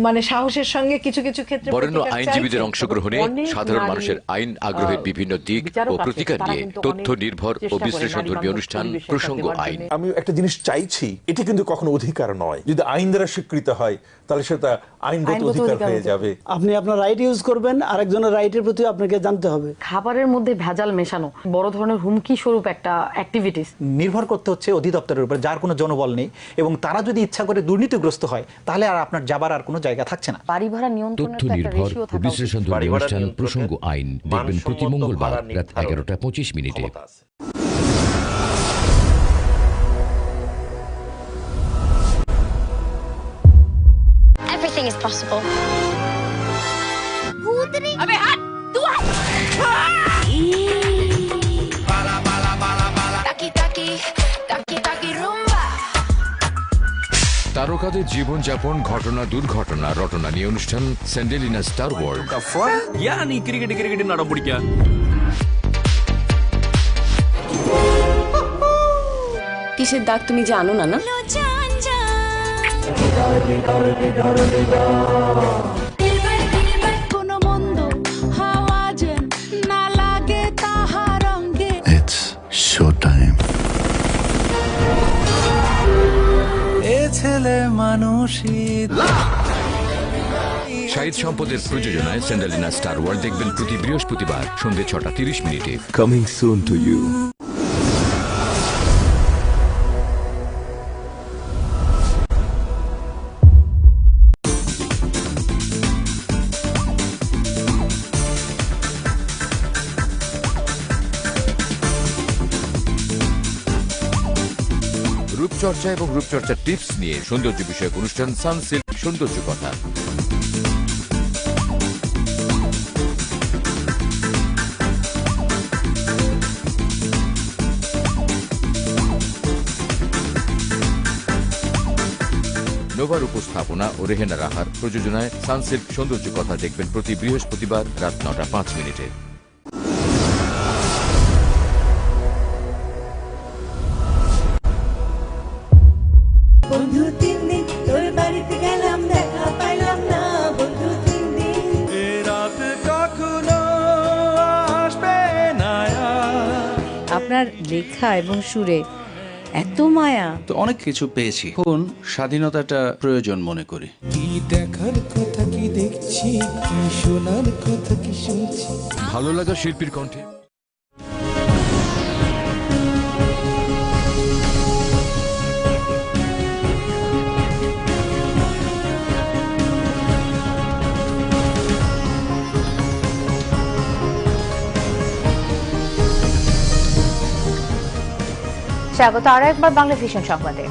মানে সাহসের সঙ্গে কিছু কিছু ক্ষেত্রে বরেণ্য আইনজীবীদের অংশগ্রহণে সাধারণ মানুষের আইন আগ্রহের বিভিন্ন দিক ও প্রতিকার নিয়ে তথ্য নির্ভর ও বিশ্লেষণধর্মী অনুষ্ঠান প্রসঙ্গ আইন। আমি একটা জিনিস চাইছি, এটি কিন্তু কখনো অধিকার নয়। যদি আইন দ্বারা স্বীকৃত হয় তাহলে সেটা আইনগত অধিকার হয়ে যাবে। আপনি আপনার রাইট ইউজ করবেন, আরেকজনের রাইটের প্রতি আপনাকে জানতে হবে। খাবারের মধ্যে ভেজাল মেশানো বড় ধরনের হুমকি স্বরূপ একটা অ্যাক্টিভিটিস। নির্ভর করতে হচ্ছে অধিদপ্তরের উপর, যার কোনো জনবল নেই, এবং তারা যদি ইচ্ছা করে দুর্নীতিগ্রস্ত হয় তাহলে আর আপনার যাবার আর কোনো জায়গা থাকছে না। বাড়ি ভাড়া নিয়ন্ত্রণের তথ্য নির্ভর ও বিশ্লেষণধর্মী অনুষ্ঠান প্রসঙ্গ আইন দেখবেন প্রতি মঙ্গলবার রাত 11:25। Everything is possible. अबे हट, तू हट। Taki taki, taki taki rumba. তারকাদের জীবনযাপন, ঘটনা দুর্ঘটনা রটনা নিয়ে অনুষ্ঠান Sandalina star world. Yani cricket নাড়া পড়িকা। কিসের দাগ তুমি জানো না? না কোনো মন্দ হাওয়া যেন না লাগে তাহার অঙ্গে। It's show time. এ ছেলে মানুষই। শাহিদ সম্পদের প্রযোজনায় স্যান্ডেলিনা স্টার ওয়ার্ল্ড দেখবেন প্রতি বৃহস্পতিবার সন্ধ্যে 6:30। Coming soon to you. রূপচর্চা এবং রূপচর্চার টিপস নিয়ে সৌন্দর্য বিষয়ক অনুষ্ঠান সানসিল্ক সৌন্দর্য কথা। নোভার উপস্থাপনা ও রেহেনা রাহার প্রযোজনায় সানসিল্ক সৌন্দর্য কথা দেখবেন প্রতি বৃহস্পতিবার রাত 9:05। বন্ধু 3 দিন তোর বাড়িতে গেলাম, দেখা পাইলাম না। বন্ধু 3 দিন এ রাত কখনো আসবে না। আপনার লেখা এবং সুরে এত মায়া। তো অনেক কিছু পেয়েছি, এখন স্বাধীনতাটা প্রয়োজন মনে করি। কি দেখার কথা কি দেখছি, কি শোনার কথা কি শুনছি। ভালো লাগা শিল্পীর কণ্ঠে স্বাগত আরো একবার বাংলা ভিশন সংবাদে।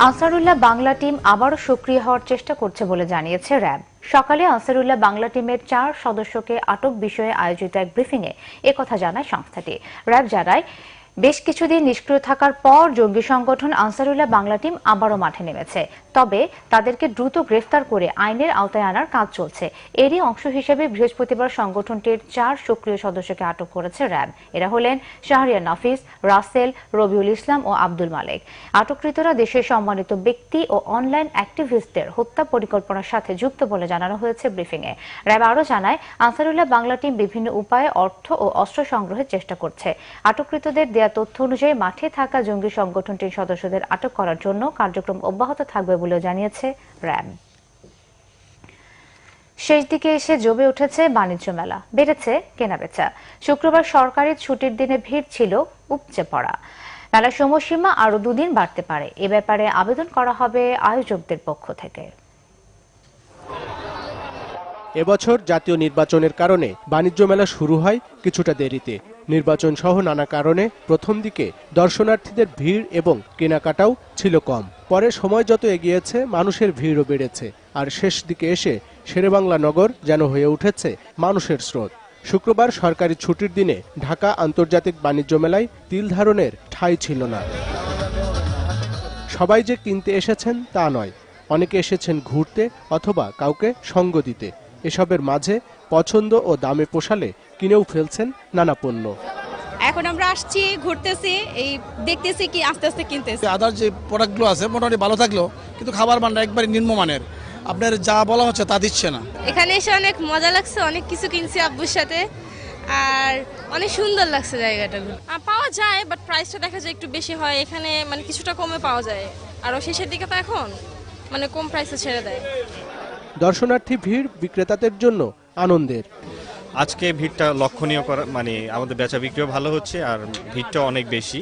আনসারুল্লাহ বাংলা টিম আবারও সক্রিয় হওয়ার চেষ্টা করছে বলে জানিয়েছে র্যাব। সকালে আনসারুল্লাহ বাংলা টিমের 4 সদস্যকে আটক বিষয়ে আয়োজিত এক ব্রিফিংয়ে একথা জানায় সংস্থাটি। র্যাব জানায়, বেশ কিছুদিন নিষ্ক্রিয় থাকার পর জঙ্গি সংগঠন আনসারুল্লাহ বাংলা টিম আবারও মাঠে নেমেছে। তবে তাদেরকে দ্রুত গ্রেফতার করে আইনের আওতায় আনার কাজ চলছে। এরই অংশ হিসেবে বৃহস্পতিবার সংগঠনটির 4 সক্রিয় সদস্যকে আটক করেছে র্যাব। এরা হলেন শাহরিয়ার নাফিস, রাসেল, রবিউল ইসলাম ও আব্দুল মালেক। আটককৃতরা দেশের সম্মানিত ব্যক্তি ও অনলাইন অ্যাক্টিভিস্টদের হত্যা পরিকল্পনার সাথে যুক্ত বলে জানানো হয়েছে ব্রিফিংয়ে। র্যাব আরও জানায়, আনসারুল্লাহ বাংলা টিম বিভিন্ন উপায়ে অর্থ ও অস্ত্র সংগ্রহের চেষ্টা করছে। আটককৃতদের দেয়া তথ্য অনুযায়ী মাঠে থাকা জঙ্গি সংগঠনটির সদস্যদের আটক করার জন্য কার্যক্রম অব্যাহত থাকবে বলেও জানিয়েছে র্যাব। শেষ দিকে এসে জমে উঠেছে বাণিজ্য মেলা, বেড়েছে কেনাবেচা। শুক্রবার সরকারি ছুটির দিনে ভিড় ছিল উপচে পড়া। মেলার সময়সীমা আরও 2 দিন বাড়তে পারে। এ ব্যাপারে আবেদন করা হবে আয়োজকদের পক্ষ থেকে। এবছর জাতীয় নির্বাচনের কারণে বাণিজ্য মেলা শুরু হয় কিছুটা দেরিতে। নির্বাচন সহ নানা কারণে প্রথম দিকে দর্শনার্থীদের ভিড় এবং কেনাকাটাও ছিল কম। পরে সময় যত এগিয়েছে মানুষের ভিড়ও বেড়েছে। আর শেষ দিকে এসে শেরেবাংলা নগর যেন হয়ে উঠেছে মানুষের স্রোত। শুক্রবার সরকারি ছুটির দিনে ঢাকা আন্তর্জাতিক বাণিজ্য মেলায় তিল ধারণের ঠাঁই ছিল না। সবাই যে কিনতে এসেছেন তা নয়, অনেকে এসেছেন ঘুরতে অথবা কাউকে সঙ্গ দিতে। এসবের মাঝে পছন্দ ও দামে পোষালে কিনেও ফেলছেন নানা পণ্য। এখন আমরা আসছি, ঘুরতেছি, এই দেখতেছি কি আস্তে আস্তে কিনতেছি। আদার যে প্রোডাক্টগুলো আছে মোটামুটি ভালো থাকলো, কিন্তু খাবার মানটা একবারে নিম্নমানের। আপনার যা বলা হচ্ছে তা দিচ্ছে না। এখানে এসে অনেক মজা লাগছে, অনেক কিছু কিনছি আব্বুর সাথে, আর অনেক সুন্দর লাগছে জায়গাটা। পাওয়া যায়, বাট প্রাইসটা দেখা যায় একটু বেশি হয়। এখানে মানে কিছুটা কমে পাওয়া যায়, আরও শেষের দিকে তো এখন মানে কম প্রাইসে ছেড়ে দেয়। দর্শনার্থী ভিড় বিক্রেতাদের জন্য আনন্দের। আজকে ভিড়টা লক্ষণীয় করা, মানে আমাদের বেচা বিক্রিও ভালো হচ্ছে আর ভিড়টা অনেক বেশি।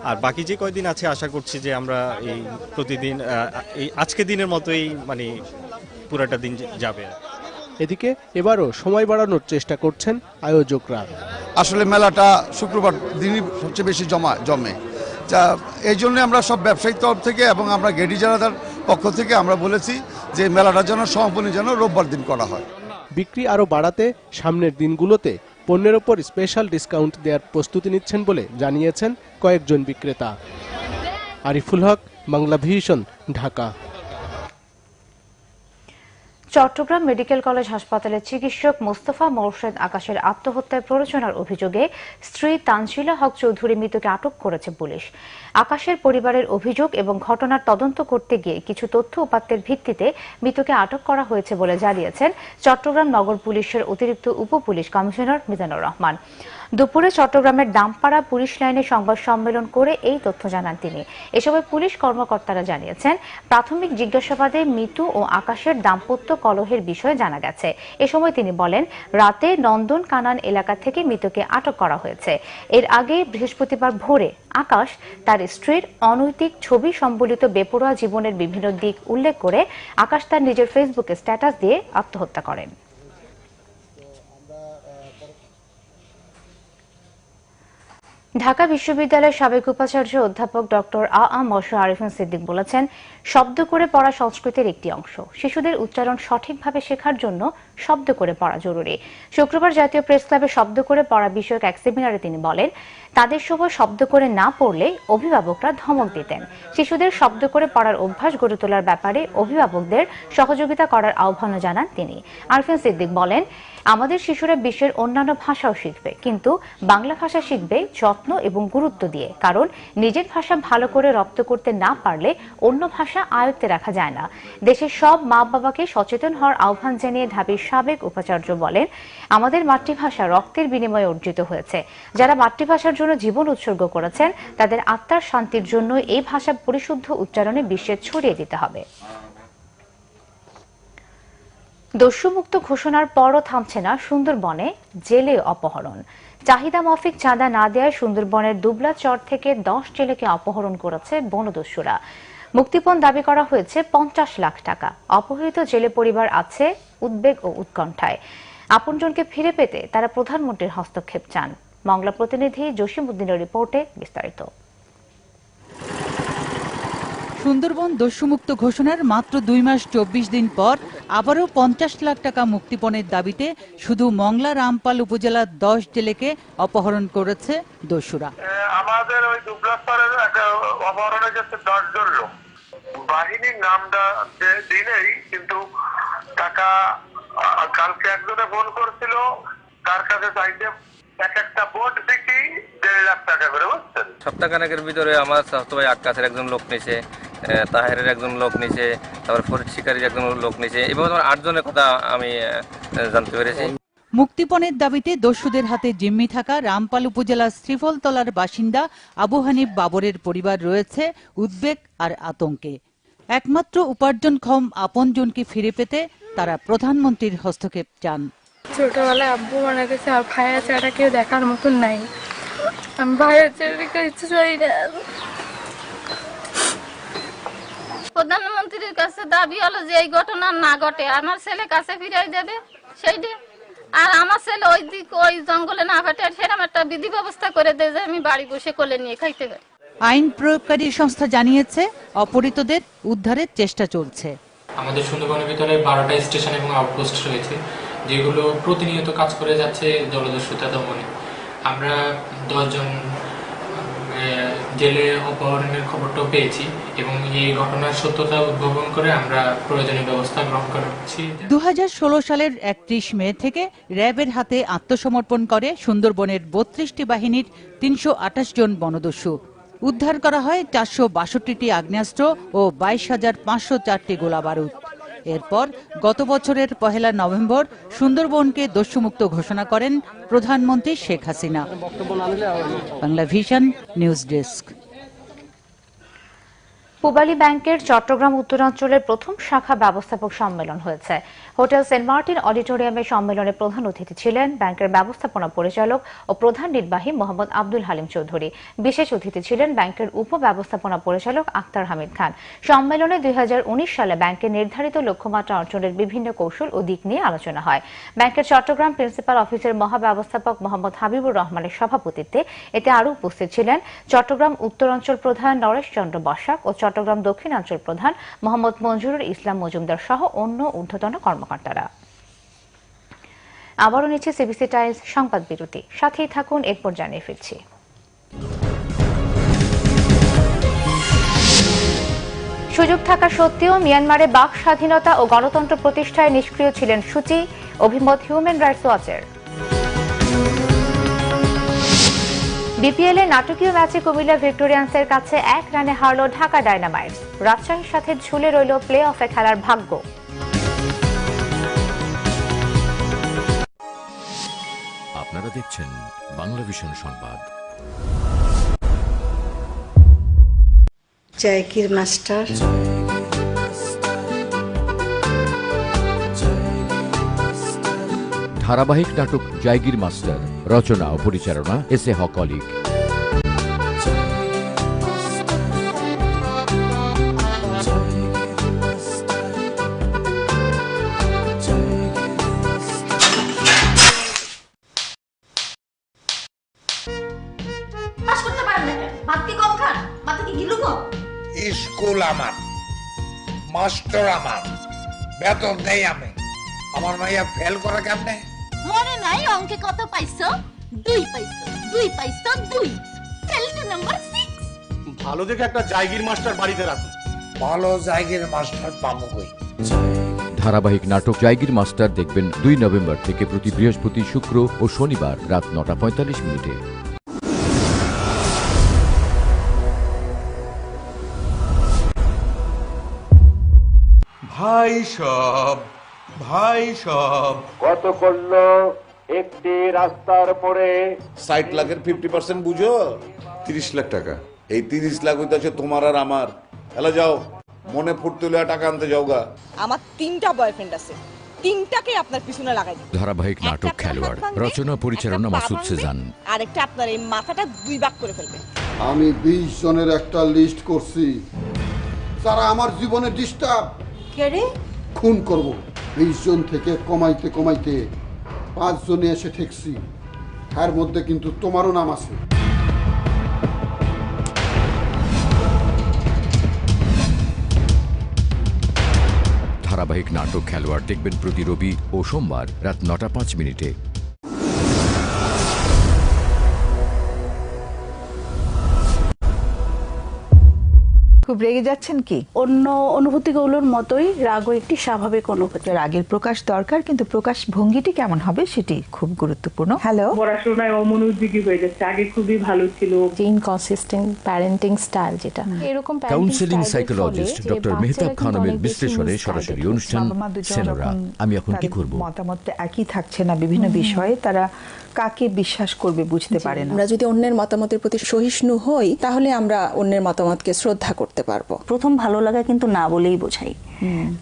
আর বাকি যে কয়দিন আছে আশা করছি যে আমরা এই প্রতিদিন এই আজকে দিনের মতোই মানে পুরোটা দিন যাবে। এদিকে এবারও সময় বাড়ানোর চেষ্টা করছেন আয়োজকরা। আসলে মেলাটা শুক্রবার দিনই সবচেয়ে বেশি জমে, যা এই জন্য আমরা সব ব্যবসায়িক তরফ থেকে এবং আমরা গেডি জারাদার পক্ষ থেকে আমরা বলেছি যে মেলাটা যেন সম্পূর্ণ যেন রোববার দিন করা হয়। বিক্রি আরও বাড়াতে সামনের দিনগুলোতে পণ্যের ওপর স্পেশাল ডিসকাউন্ট দেওয়ার প্রস্তুতি নিচ্ছেন বলে জানিয়েছেন কয়েকজন বিক্রেতা। Ariful Haq, Bangla vision, Dhaka. Chittagong medical college হাসপাতালের চিকিৎসক মোস্তফা মোরশেদ আকাশের আত্মহত্যায় প্ররোচনার অভিযোগে স্ত্রী তানজিলা হক চৌধুরী মৃতকে আটক করেছে পুলিশ। আকাশের পরিবারের অভিযোগ এবং ঘটনার তদন্ত করতে গিয়ে কিছু তথ্য উপাত্তের ভিত্তিতে মৃতকে আটক করা হয়েছে বলে জানিয়েছেন চট্টগ্রাম নগর পুলিশের অতিরিক্ত উপপুলিশ কমিশনার মিজানুর রহমান। দুপুরে চট্টগ্রামের দামপাড়া পুলিশ লাইনে সংবাদ সম্মেলন করে এই তথ্য জানান তিনি। এ সময় পুলিশ কর্মকর্তারা জানিয়েছেন, প্রাথমিক জিজ্ঞাসাবাদে মিতু ও আকাশের দাম্পত্য কলহের বিষয়ে জানা গেছে। এ সময় তিনি বলেন, রাতে নন্দন কানান এলাকা থেকে মিতুকে আটক করা হয়েছে। এর আগে বৃহস্পতিবার ভোরে আকাশ তার স্ত্রীর অনৈতিক ছবি সম্বলিত বেপরোয়া জীবনের বিভিন্ন দিক উল্লেখ করে আকাশ তার নিজের ফেসবুকে স্ট্যাটাস দিয়ে আত্মহত্যা করেন। ঢাকা বিশ্ববিদ্যালয়ের সাবেক উপাচার্য অধ্যাপক ডক্টর আ মশা আরিফিন সিদ্দিক বলেছেন, শব্দ করে পড়া সংস্কৃতির একটি অংশ। শিশুদের উচ্চারণ সঠিকভাবে শেখার জন্য শব্দ করে পড়া জরুরি। শুক্রবার জাতীয় প্রেস ক্লাবে শব্দ করে পড়া বিষয়ক এক সেমিনারে তিনি বলেন, তাদের সময় শব্দ করে না পড়লে অভিভাবকরা ধমক দিতেন। শিশুদের শব্দ করে পড়ার অভ্যাস গড়ে তোলার ব্যাপারে অভিভাবকদের সহযোগিতা করার আহ্বানও জানান তিনি। আরিফিন সিদ্দিক বলেন, আমাদের শিশুরা বিশ্বের অন্যান্য ভাষাও শিখবে, কিন্তু বাংলা ভাষা শিখবে যত্ন এবং গুরুত্ব দিয়ে। কারণ নিজের ভাষা ভালো করে রপ্ত করতে না পারলে অন্য ভাষা আয়ত্তে রাখা যায় না। দেশের সব মা বাবাকে সচেতন হওয়ার আহ্বান জানিয়ে ঢাবির সাবেক উপাচার্য বলেন, আমাদের মাতৃভাষা রক্তের বিনিময়ে অর্জিত হয়েছে। যারা মাতৃভাষার জন্য জীবন উৎসর্গ করেছেন, তাদের আত্মার শান্তির জন্য এই ভাষা পরিশুদ্ধ উচ্চারণে বিশ্বে ছড়িয়ে দিতে হবে। দস্যুমুক্ত ঘোষণার পরও থামছে না সুন্দরবনে জেলে অপহরণ। চাহিদা মাফিক চাঁদা না দেওয়ায় সুন্দরবনের দুবলা চর থেকে 10 জেলেকে অপহরণ করেছে বনদস্যুরা। মুক্তিপণ দাবি করা হয়েছে 50 লাখ টাকা। অপহৃত জেলে পরিবার আছে উদ্বেগ ও উৎকণ্ঠায়। আপনজনকে ফিরে পেতে তারা প্রধানমন্ত্রীর হস্তক্ষেপ চান। মংলা প্রতিনিধি জসিম উদ্দিনের রিপোর্টে বিস্তারিত। সুন্দরবন দস্যুমুক্ত ঘোষণার মাত্র 2 মাস 24 দিন পর আবারও 50 লাখ টাকা মুক্তিপণের দাবিতে শুধু মংলা রামপাল উপজেলার 10 জেলেকে অপহরণ করেছে দস্যুরা। আমাদের ওই দুবলাপাড়ার একটা অপহরণে গেছে 10 জন লোক। বাহিনীর নামটা দিনেই কিন্তু টাকা কালকে একজনে ফোন করছিল, তার কাছে চাইতে এক একটা বোট দেখি 1.5 লাখ টাকা করে, বুঝছেন। সপ্তাহখানেকের ভিতরে আমার স্বাস্থ্য ভাই আক্কাসের একজন লোক নিছে, তাহেরের একজন লোক নিছে, তারপর ফরিদ শিকারীর একজন লোক নিছে, এবং 8 জনের কথা আমি জানতে পেরেছি। মুক্তিপণের দাবিতে দস্যুদের হাতে জিম্মি থাকা রামপাল উপজেলার শ্রীফলতলার বাসিন্দা আবু হানিফ বাবরের পরিবার রয়েছে উদ্বেগ আর আতঙ্কে। একমাত্র উপার্জনক্ষম আপনজনকে ফিরে পেতে তারা প্রধানমন্ত্রীর হস্তক্ষেপ চান। ছোটবেলায় আব্বু মারা গেছে, আর ভাইয়া ছাড়া কেউ দেখার মতন নাই। আমি ভাইয়ের ছেড়ে ইচ্ছে চাই না। প্রধানমন্ত্রীর কাছে দাবি হলো যে এই ঘটনা না ঘটে, আমার ছেলে কাছে ফিরাই দেবে সেইটা, আর আমার ছেলে ওই জঙ্গলে না ফাটে সেরকম একটা বিধি ব্যবস্থা করে দেয় যে আমি বাড়ি বসে কোলে নিয়ে খাইতে পারি। আইন প্রয়োগকারী সংস্থা জানিয়েছে অপহৃতদের উদ্ধারের চেষ্টা চলছে। আমাদের সুন্দরবনের ভিতরে 12টা স্টেশন এবং আউটপোস্ট রয়েছে, যেগুলো প্রতিনিয়ত কাজ করে যাচ্ছে জলদস্যুতা দমনে। আমরা 10 জন জেলে অপহরণের খবরটাও পেয়েছি এবং এই ঘটনার সত্যতা উদ্ভাবন করে আমরা প্রয়োজনীয় ব্যবস্থা গ্রহণ করছি। 2016 সালের 31 মে থেকে র্যাবের হাতে আত্মসমর্পণ করে সুন্দরবনের 32টি বাহিনীর 328 জন বনদস্যু। উদ্ধার করা হয় 462টি আগ্নেয়াস্ত্র ও 22,504টি গোলাবারুদ। এরপর গত বছরের 1 নভেম্বর সুন্দরবনকে দস্যুমুক্ত ঘোষণা করেন প্রধানমন্ত্রী Sheikh Hasina. Bangla vision news desk. Pubali ব্যাংকের চট্টগ্রাম উত্তরাঞ্চলের প্রথম শাখা ব্যবস্থাপক সম্মেলন হয়েছে। হোটেল সেন্ট মার্টিন অডিটোরিয়ামে সম্মেলনে প্রধান অতিথি ছিলেন ব্যাংকের ব্যবস্থাপনা পরিচালক ও প্রধান নির্বাহী মোহাম্মদ আব্দুল হালিম চৌধুরী। বিশেষ অতিথি ছিলেন ব্যাংকের উপ ব্যবস্থাপনা পরিচালক আক্তার হামিদ খান। সম্মেলনে 2019 সালে ব্যাংকের নির্ধারিত লক্ষ্যমাত্রা অর্জনের বিভিন্ন কৌশল ও দিক নিয়ে আলোচনা হয়। ব্যাংকের চট্টগ্রাম প্রিন্সিপাল অফিসের মহাব্যবস্থাপক মোহাম্মদ হাবিবুর রহমানের সভাপতিত্বে এতে আরও উপস্থিত ছিলেন চট্টগ্রাম উত্তরাঞ্চল প্রধান নরেশ চন্দ্র বসাক ও চট্টগ্রাম দক্ষিণাঞ্চল প্রধান মোহাম্মদ মঞ্জুরুল ইসলাম মজুমদার সহ অন্য ঊর্ধ্বতন কর্মকর্তারা। আবারও নিচ্ছে সিবিসি টাইমস সংবাদ বিরতি, সাথেই থাকুন, এরপর জানিয়ে ফিরছি। সুযোগ থাকা সত্ত্বেও মিয়ানমারে বাক স্বাধীনতা ও গণতন্ত্র প্রতিষ্ঠায় নিষ্ক্রিয় ছিলেন সু চি, অভিমত হিউম্যান রাইটস ওয়াচের। বিপিএল এ নাটকীয় ম্যাচে কুমিল্লা ভিক্টোরিয়ান্সের কাছে 1 রানে হারল ঢাকা ডায়নামাইটস। রাজশাহীর সাথে ঝুলে রইল প্লে অফে খেলার ভাগ্য। আপনারা দেখছেন বাংলা ভিশন সংবাদ। জায়গির মাস্টার, ধারাবাহিক নাটক জায়গির মাস্টার, রচনা ও পরিচালনা এস এ হক অলিক। স্কুল আমার, মাস্টার আমার, বেতন নেই আমি। আমার মাইয়া ফেল করে কেমনে? মনে নাই অঙ্কে কত পাইছো? 2 পাইছো, 2 পাইছো, 2। ফেলটা নাম্বার 6। ভালো দেখে একটা জায়গির মাস্টার বাড়িতে রাখো। ভালো জায়গির মাস্টার পাবো কই? ধারাবাহিক নাটক জায়গির মাস্টার দেখবেন 2 নভেম্বর থেকে প্রতি বৃহস্পতি, শুক্র ও শনিবার রাত 9:45। ভাই সব কত করলো একটি রাস্তার পরে? 60 লাখের 50% বুঝো, 30 লাখ টাকা। এই 30 লাখ হইতাছে তোমার আর আমার। এলা যাও, মনে ফুর্তি লইয়া টাকা আনতে যাও গা। আমার 3টা বয়ফ্রেন্ড আছে, 3টাকে আপনার পিছনে লাগাই দিন। ধারাবাহিক নাটক খেলোয়াড়, রচনা পরিচালনা মাসুদ সেজান। আর একটা আপনার এই মাথাটা 2 ভাগ করে ফেলবে। আমি 20 জনের একটা লিস্ট করছি যারা আমার জীবনে ডিস্টার্ব কে খুন করব। 20 জন থেকে কমাইতে কমাইতে 5 জনে এসে ঠেকছি। তার মধ্যে কিন্তু তোমারও নাম আছে। ধারাবাহিক নাটক খেলোয়াড় দেখবেন প্রতি রবি ও সোমবার রাত 9:05। খুব রেগে যাচ্ছেন কি? অন্য অনুভূতিগুলোর মতোই রাগও একটি স্বাভাবিক অনুভূতি। রাগের প্রকাশ দরকার, কিন্তু প্রকাশ ভঙ্গিটি কেমন হবে সেটি খুব গুরুত্বপূর্ণ। হ্যালো, পড়াশোনায় অমনোযোগী হয়ে যাচ্ছে, আগে খুবই ভালো ছিল। ইনকনসিস্টেন্ট প্যারেন্টিং স্টাইল যেটা, এরকম কাউন্সেলিং সাইকোলজিস্ট ডক্টর মেহতাব খানমের বিশ্লেষণে সরাসরি অনুষ্ঠান সেনোরা, আমি এখন কি করব। মতামত একই থাকছে না বিভিন্ন বিষয়ে, তারা কাকে বিশ্বাস করবে বুঝতে পারে না। আমরা যদি অন্যের মতামতের প্রতি সহিষ্ণু হই, তাহলে আমরা অন্যের মতামতকে শ্রদ্ধা করতে পারবো। প্রথম ভালো লাগা কিন্তু না বলেই বোঝাই।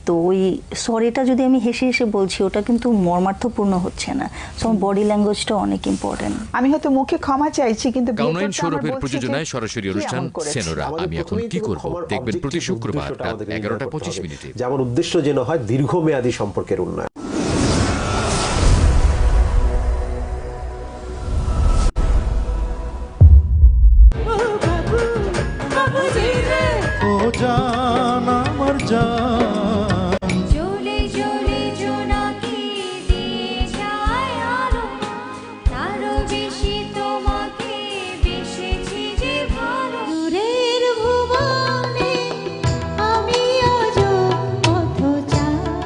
তো ওই সরিটা যদি আমি হেসে হেসে বলছি, ওটা কিন্তু মর্মার্থপূর্ণ হচ্ছে না। সো বডি ল্যাঙ্গুয়েজটা অনেক ইম্পর্টেন্ট। আমি হয়তো মুখে ক্ষমা চাইছি, কিন্তু কাউনাইন সৌরভের প্রযোজনায় সরাসরি অনুষ্ঠান সেনোরা, আমি এখন কি করব দেখবেন প্রতি শুক্রবার রাত 11:25। যেমন উদ্দেশ্য যেন হয় দীর্ঘমেয়াদী সম্পর্কের উন্নয়ন।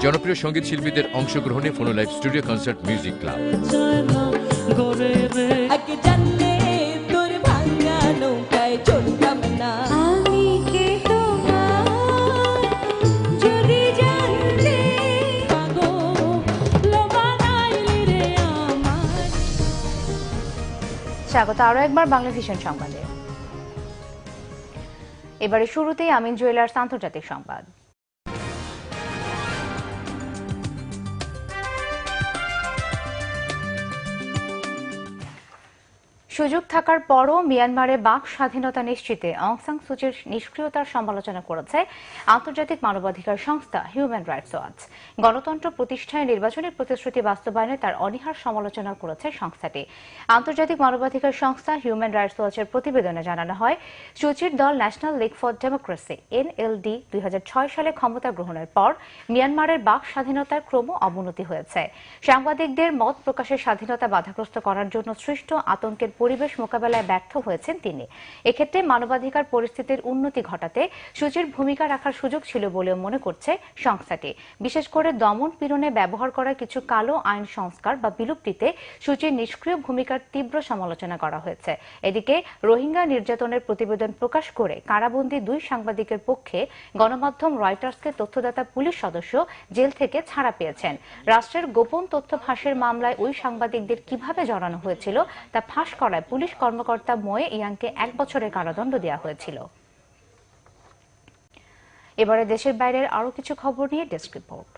জনপ্রিয় সঙ্গীত শিল্পীদের অংশগ্রহণে ফোনো live studio concert music club. স্বাগত আরো একবার বাংলা ভিশন সংবাদে। এবারে শুরুতেই আমিন জুয়েলার্স আন্তর্জাতিক সংবাদ। সুযোগ থাকার পরও মিয়ানমারে বাক স্বাধীনতা নিশ্চিতে অং সান সুচির নিষ্ক্রিয়তার সমালোচনা করেছে আন্তর্জাতিক মানবাধিকার সংস্থা হিউম্যান রাইটস ওয়াচ। গণতন্ত্র প্রতিষ্ঠায় নির্বাচনের প্রতিশ্রুতি বাস্তবায়নে তার অনীহার সমালোচনা করেছে সংস্থাটি। আন্তর্জাতিক মানবাধিকার সংস্থা হিউম্যান রাইটস ওয়াচের প্রতিবেদনে জানানো হয়, সুচির দল national league for democracy NLD 2006 সালে ক্ষমতা গ্রহণের পর মিয়ানমারের বাক স্বাধীনতার ক্রম অবনতি হয়েছে। সাংবাদিকদের মত প্রকাশের স্বাধীনতা বাধাগ্রস্ত করার জন্য সৃষ্ট আতঙ্কের পরিবেশ মোকাবেলায় ব্যর্থ হয়েছেন তিনি। এক্ষেত্রে মানবাধিকার পরিস্থিতির উন্নতি ঘটাতে সুচির ভূমিকা রাখার সুযোগ ছিল বলেও মনে করছে সংস্থাটি। বিশেষ করে দমন পীড়নে ব্যবহার করা কিছু কালো আইন সংস্কার বা বিলুপ্তিতে সুচির নিষ্ক্রিয় ভূমিকার তীব্র সমালোচনা করা হয়েছে। এদিকে রোহিঙ্গা নির্যাতনের প্রতিবেদন প্রকাশ করে কারাবন্দী 2 সাংবাদিকের পক্ষে গণমাধ্যম রয়টার্সকে তথ্যদাতা পুলিশ সদস্য জেল থেকে ছাড়া পেয়েছেন। রাষ্ট্রের গোপন তথ্য ফাঁসের মামলায় ওই সাংবাদিকদের কিভাবে জড়ানো হয়েছিল তা ফাঁস করায় পুলিশ কর্মকর্তা মোয়ে ইয়াংকে 1 বছরের কারাদণ্ড দেওয়া হয়েছিল। এবারে দেশের বাইরের আরো কিছু খবর নিয়ে ডেস্ক রিপোর্ট।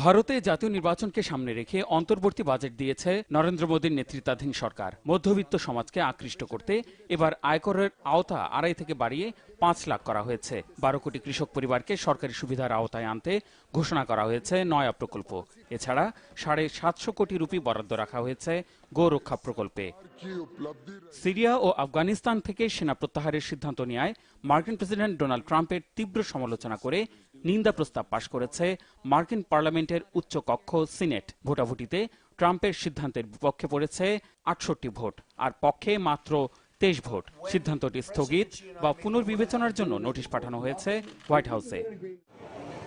ভারতে জাতীয় নির্বাচনকে সামনে রেখে অন্তর্বর্তী বাজেট দিয়েছে নরেন্দ্র মোদীর নেতৃত্বাধীন সরকার। মধ্যবিত্ত সমাজকে আকৃষ্ট করতে এবার আয়করের আওতা 2.5 থেকে বাড়িয়ে 5 লাখ করা হয়েছে। 12 কোটি কৃষক পরিবারকে সরকারি সুবিধার আওতায় আনতে ঘোষণা করা হয়েছে নয়া প্রকল্প। এছাড়া 750 কোটি রুপি বরাদ্দ রাখা হয়েছে গোরক্ষা প্রকল্পে। সিরিয়া ও আফগানিস্তান থেকে সেনা প্রত্যাহারের সিদ্ধান্ত নেয় মার্কিন প্রেসিডেন্ট ডোনাল্ড ট্রাম্পের তীব্র সমালোচনা করে নিন্দা প্রস্তাব পাশ করেছে মার্কিন পার্লামেন্টের উচ্চ কক্ষ সিনেট। ভোটাভুটিতে ট্রাম্পের সিদ্ধান্তের বিপক্ষে পড়েছে 68 ভোট, আর পক্ষে মাত্র 23 ভোট। সিদ্ধান্তটি স্থগিত বা পুনর্বিবেচনার জন্য নোটিশ পাঠানো হয়েছে হোয়াইট হাউসে।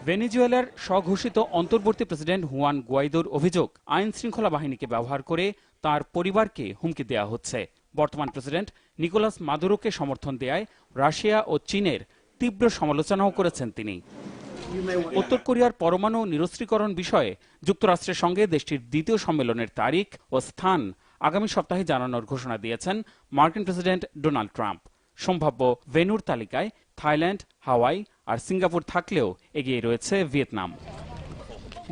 ভেনেজুয়েলার স্বঘোষিত অন্তর্বর্তী প্রেসিডেন্ট হুয়ান গুয়াইদোর অভিযোগ, আইন শৃঙ্খলা বাহিনীকে ব্যবহার করে তার পরিবারকে হুমকি দেওয়া হচ্ছে। বর্তমান প্রেসিডেন্ট নিকোলাস মাদুরোকে সমর্থন দেয়ায় রাশিয়া ও চীনের তীব্র সমালোচনাও করেছেন তিনি। উত্তর কোরিয়ার পরমাণু নিরস্ত্রীকরণ বিষয়ে যুক্তরাষ্ট্রের সঙ্গে দেশটির দ্বিতীয় সম্মেলনের তারিখ ও স্থান আগামী সপ্তাহে জানানোর ঘোষণা দিয়েছেন মার্কিন প্রেসিডেন্ট ডোনাল্ড ট্রাম্প। সম্ভাব্য ভেন্যুর তালিকায় থাইল্যান্ড, হাওয়াই আর সিঙ্গাপুর থাকলেও এগিয়ে রয়েছে ভিয়েতনাম।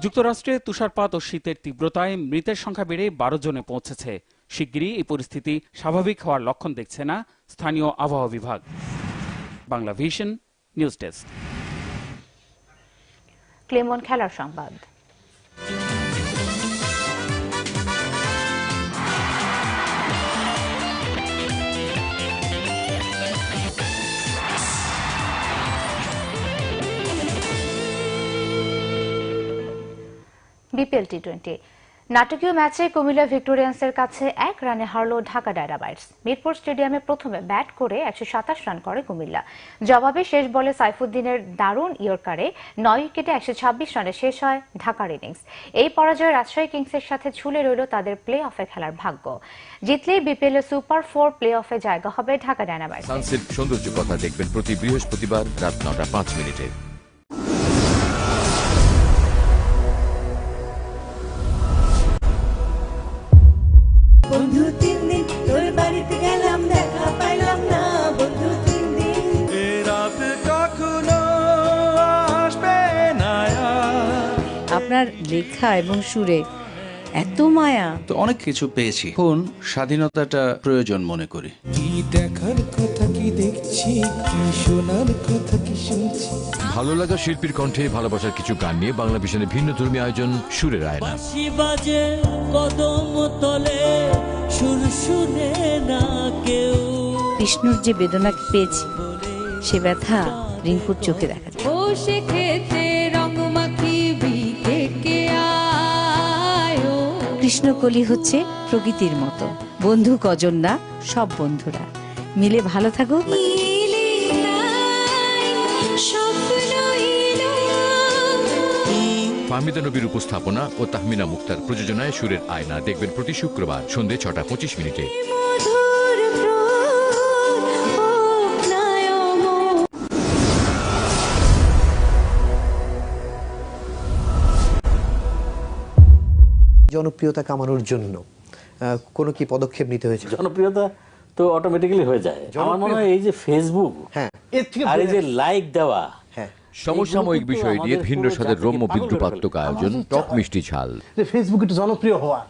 যুক্তরাষ্ট্রে তুষারপাত ও শীতের তীব্রতায় মৃতের সংখ্যা বেড়ে 12 জনে পৌঁছেছে। শিগগিরই এই পরিস্থিতি স্বাভাবিক হওয়ার লক্ষণ দেখছে না স্থানীয় আবহাওয়া বিভাগ। Bangla vision news desk. Clemon খেলার সংবাদ। বিপিএল টি20 নাটকীয় ম্যাচে কুমিল্লা ভিক্টোরিয়ান্সের কাছে 1 রানে হারল ঢাকা ডায়নামাইটস। মিরপুর স্টেডিয়ামে প্রথমে ব্যাট করে 127 রান করে কুমিল্লা। জবাবে শেষ বলে সাইফুদ্দিনের দারুণ ইয়র্কারে 9 উইকেটে 126 রানে শেষ হয় ঢাকার ইনিংস। এই পরাজয়ে রাজশাহী কিংসের সাথে ঝুলে রইল তাদের প্লে অফে খেলার ভাগ্য। জিতলেই বিপিএল এর সুপার 4 প্লে অফে জায়গা হবে ঢাকা ডায়নামাইটস। সানসিল্ক সৌন্দর্য কথা দেখবেন প্রতি বৃহস্পতিবার রাত 9:05। বন্ধু 3 দিন তোর বাড়িতে গেলাম, দেখা পাইলাম না। বন্ধু 3 দিন এ রাত কখনো আসবে না। আপনার লেখা এবং সুরে এত মায়া, তো অনেক কিছু পেয়েছি। এখন স্বাধীনতাটা প্রয়োজন মনে করি। কি দেখার কথা কি দেখছি, কি শোনার কথা কি শুনছি। ভালো লাগা শিল্পীর কণ্ঠে ভালোবাসার কিছু গান নিয়ে বাংলা ভিশনের ভিন্ন ধর্মী আয়োজন সুরের আয়না। বাজে কদম তলে সুর শুনে না কেউ। বিষ্ণুর যে বেদনা পেয়েছি সে ব্যথা রিঙ্কুর চোখে দেখা যায়। বসে খেতে রং মাখিবি থেকে আয়। কৃষ্ণকলি হচ্ছে প্রকৃতির মতো, বন্ধু কজন না, সব বন্ধুরা মিলে ভালো থাকুক। ফাহমিদা নবীর উপস্থাপনা ও তাহমিনা মুক্তার প্রযোজনায় সুরের আয়না দেখবেন প্রতি শুক্রবার সন্ধ্যে 6:25। জনপ্রিয়তা কামানোর জন্য কোনো কি পদক্ষেপ নিতে হয়েছে? জনপ্রিয়তা তো অটোমেটিক্যালি হয়ে যায়। আমার মনে হয় এই যে ফেসবুক, হ্যাঁ, আর এই যে লাইক দেওয়া, হ্যাঁ, সমসাময়িক বিষয় নিয়ে ভিন্ন স্বাদের রম্য বিদ্রুপাত্মক আয়োজন টক মিষ্টি ঝাল। ফেসবুকে একটু জনপ্রিয় হওয়া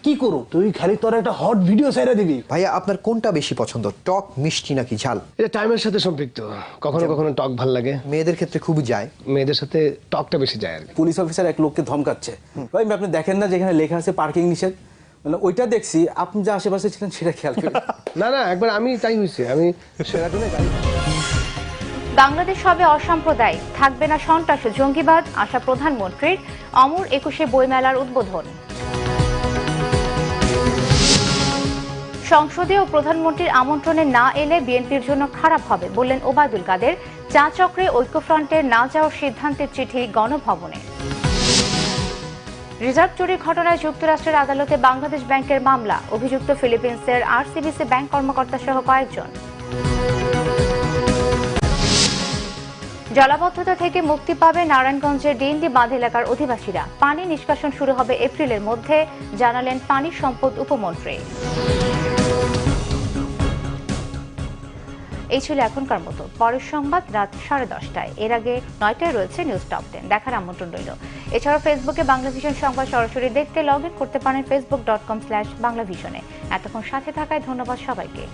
কি করো তুই, খালি তোর একটা হট ভিডিও ছেড়ে দিবি। ভাইয়া আপনার কোনটা বেশি পছন্দ, টক মিষ্টি নাকি ঝাল? এটা টাইমের সাথে সম্পৃক্ত, কখনো কখনো টক ভাল লাগে। মেয়েদের ক্ষেত্রে খুবই যায়, মেয়েদের সাথে টকটা বেশি যায় আর কি। পুলিশ অফিসার এক লোককে ধমকাচ্ছে, ভাই আপনি দেখেন না যেখানে লেখা আছে পার্কিং নিষেধ? মানে ওইটা দেখছি, আপনি যে আশেপাশে ছিলেন সেটা খেয়াল করেন। না না, একবার আমি তাই হয়েছে, আমি সেরাটনে গাড়ি। বাংলাদেশ হবে অসাম্প্রদায়িক, থাকবে না সন্ত্রাস ও জঙ্গিবাদ, আশা প্রধানমন্ত্রীর। অমর 21 বইমেলার উদ্বোধন। সংসদে ও প্রধানমন্ত্রীর আমন্ত্রণে না এলে বিএনপির জন্য খারাপ হবে বললেন ওবায়দুল কাদের। চা চক্রে ঐক্যফ্রন্টের না যাওয়ার সিদ্ধান্তের চিঠি গণভবনে। রিজার্ভ চুরির ঘটনায় যুক্তরাষ্ট্রের আদালতে বাংলাদেশ ব্যাংকের মামলা, অভিযুক্ত ফিলিপিন্সের আরসিবিসি ব্যাংক কর্মকর্তা সহ কয়েকজন। জলাবদ্ধতা থেকে মুক্তি পাবে নারায়ণগঞ্জের ডিএনডি বাঁধ এলাকার অধিবাসীরা। পানি নিষ্কাশন শুরু হবে এপ্রিলের মধ্যে, জানালেন পানি সম্পদ উপমন্ত্রী। এই ছিল এখনকার মতো। পরের সংবাদ রাত 10:30টায়। এর আগে 9টায় রয়েছে নিউজ টপ 10 দেখার আমন্ত্রণ রইল। এছাড়াও ফেসবুকে বাংলা ভিশন সংবাদ সরাসরি দেখতে লগ ইন করতে পারেন facebook.com/বাংলাভিশনে। এতক্ষণ সাথে থাকায় ধন্যবাদ সবাইকে।